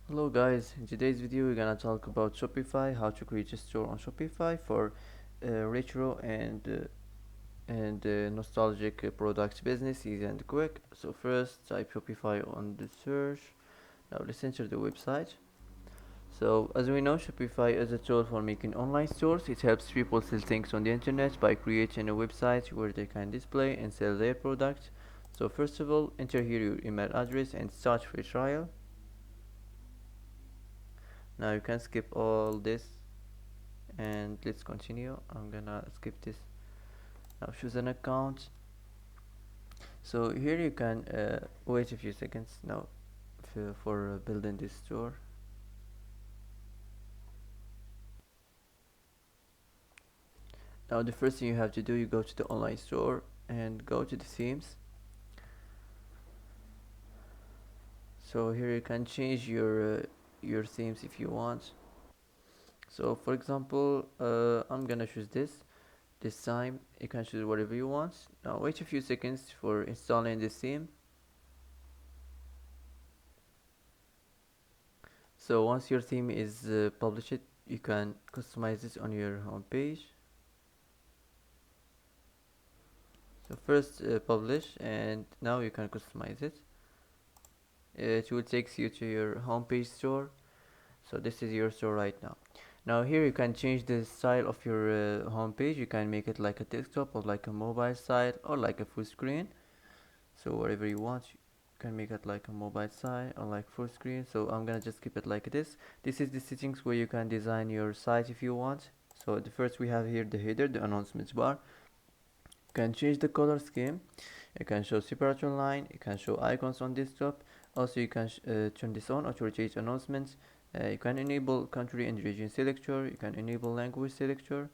Hello guys, in today's video we're gonna talk about Shopify, how to create a store on Shopify for retro and nostalgic products business, easy and quick. So first type Shopify on the search. Now let's enter the website. So as we know, Shopify is a tool for making online stores. It helps people sell things on the internet by creating a website where they can display and sell their products. So first of all, enter here your email address and start free trial. Now you can skip all this and let's continue. I'm gonna skip this. Now choose an account. So here you can wait a few seconds now for building this store. Now the first thing you have to do, you go to the online store and go to the themes. So here you can change your themes if you want. So for example, I'm gonna choose this time. You can choose whatever you want. Now wait a few seconds for installing this theme. So once your theme is published, you can customize it on your home page. So first publish, and now you can customize it. It will take you to your home page store. So this is your store right now. Now here you can change the style of your home page. You can make it like a desktop or like a mobile site or like a full screen. So whatever you want, you can make it like a mobile site or like full screen. So I'm gonna just keep it like this. This is the settings where you can design your site if you want. So the first we have here the header, the announcements bar. You can change the color scheme. You can show separator line. You can show icons on desktop. Also you can turn this on, auto rotate announcements. You can enable country and region selector. You can enable language selector.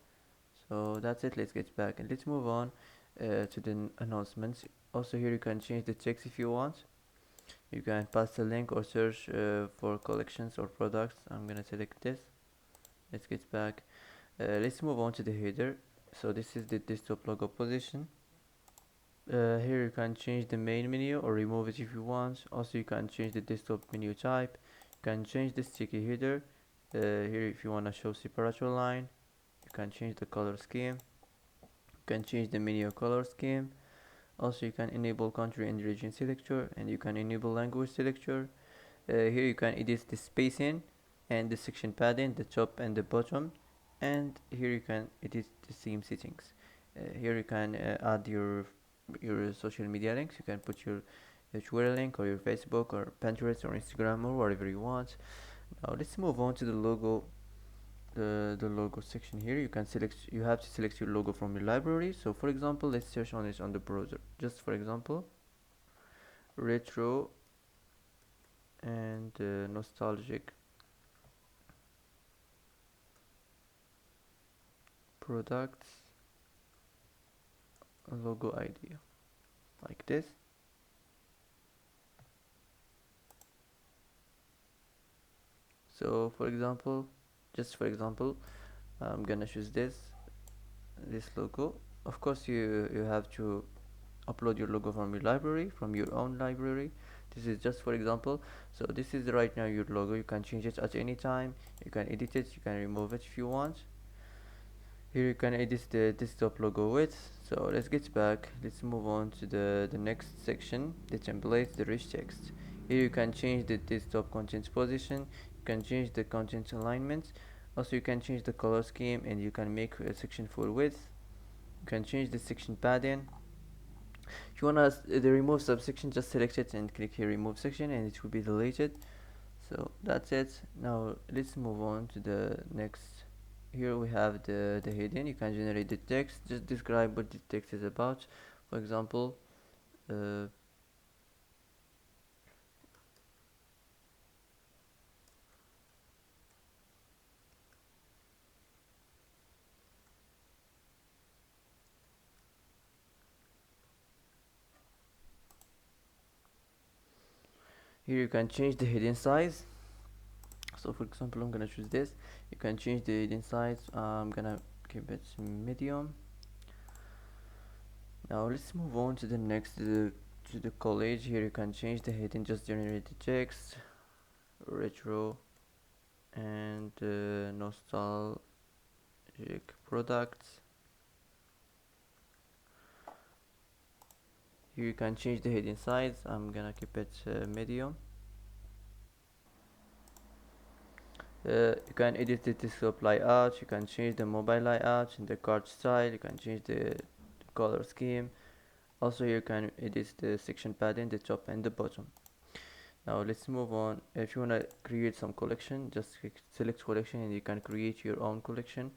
So that's it. Let's get back and let's move on to the announcements. Also here you can change the text if you want. You can pass a link or search for collections or products. I'm gonna select this. Let's get back. Let's move on to the header. So this is the desktop logo position. Here you can change the main menu or remove it if you want. Also you can change the desktop menu type. You can change the sticky header. Here if you want to show separator line, you can change the color scheme. You can change the menu color scheme. Also you can enable country and region selector, and you can enable language selector. Here you can edit the spacing and the section padding, the top and the bottom, and here you can edit the theme settings. Here you can add your social media links. You can put your Twitter link or your Facebook or Pinterest or Instagram or whatever you want. Now let's move on to the logo. The logo section here, you have to select your logo from your library. So for example, let's search on it on the browser. Just for example, retro and nostalgic products logo idea, like this. So for example, just for example, I'm gonna choose this logo. Of course you have to upload your logo from your library, from your own library. This is just for example. So this is right now your logo. You can change it at any time. You can edit it, you can remove it if you want. Here you can edit the desktop logo width. So let's get back. Let's move on to the next section, the template, the rich text. Here you can change the desktop content position. You can change the content alignment. Also you can change the color scheme, and you can make a section full width. You can change the section padding. If you wanna the remove subsection, just select it and click here remove section, and it will be deleted. So that's it. Now let's move on to the next. Here we have the heading. You can generate the text, just describe what the text is about. For example, uh, here you can change the heading size. So for example, I'm gonna choose this. You can change the heading size. I'm gonna keep it medium. Now let's move on to the next, to the college. Here you can change the heading, just generate the text. retro, and nostalgic products. Here you can change the heading size. I'm gonna keep it medium. You can edit the desktop layout, you can change the mobile layout and the card style, you can change the color scheme. Also you can edit the section padding, the top and the bottom. Now let's move on. If you want to create some collection, just select collection and you can create your own collection.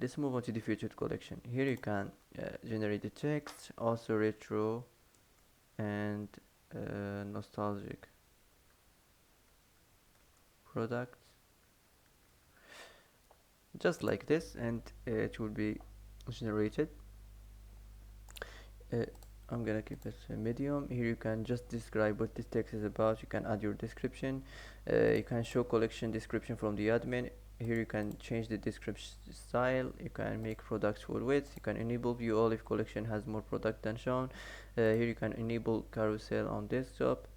Let's move on to the featured collection. Here you can generate the text, also retro and nostalgic products, just like this, and it will be generated. uh, I'm gonna keep it medium. Here you can just describe what this text is about. You can add your description. You can show collection description from the admin. Here you can change the description style. You can make products full width. You can enable view all if collection has more product than shown. Here you can enable carousel on desktop,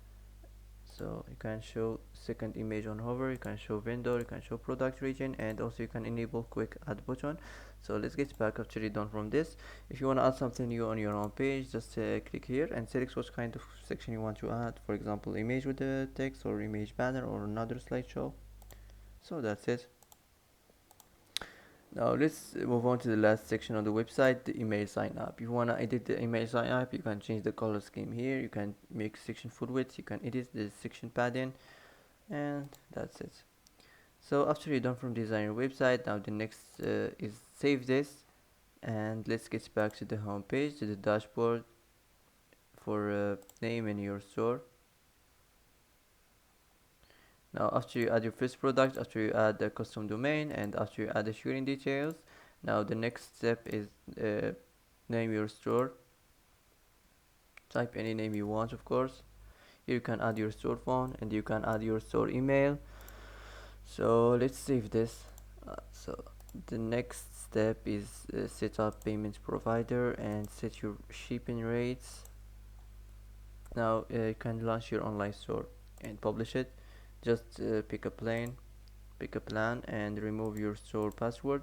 so you can show second image on hover, you can show vendor, you can show product region, and also you can enable quick add button. So let's get back after you're done from this. If you want to add something new on your own page, just click here and select what kind of section you want to add, for example image with the text or image banner or another slideshow. So that's it. Now let's move on to the last section of the website, the email sign up. If you want to edit the email sign up, you can change the color scheme here, you can make section full width, you can edit the section padding, and that's it. So after you're done from designing your website, now the next is save this, and let's get back to the home page, to the dashboard for naming your store. Now after you add your first product, after you add the custom domain, and after you add the shipping details, now the next step is name your store. Type any name you want, of course. Here you can add your store phone and you can add your store email. So let's save this. So the next step is set up payment provider and set your shipping rates. Now you can launch your online store and publish it. Just pick a plan and remove your store password.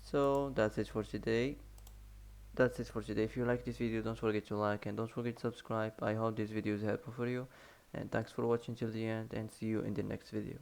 So that's it for today. If you like this video, don't forget to like and don't forget to subscribe. I hope this video is helpful for you, and thanks for watching till the end, and see you in the next video.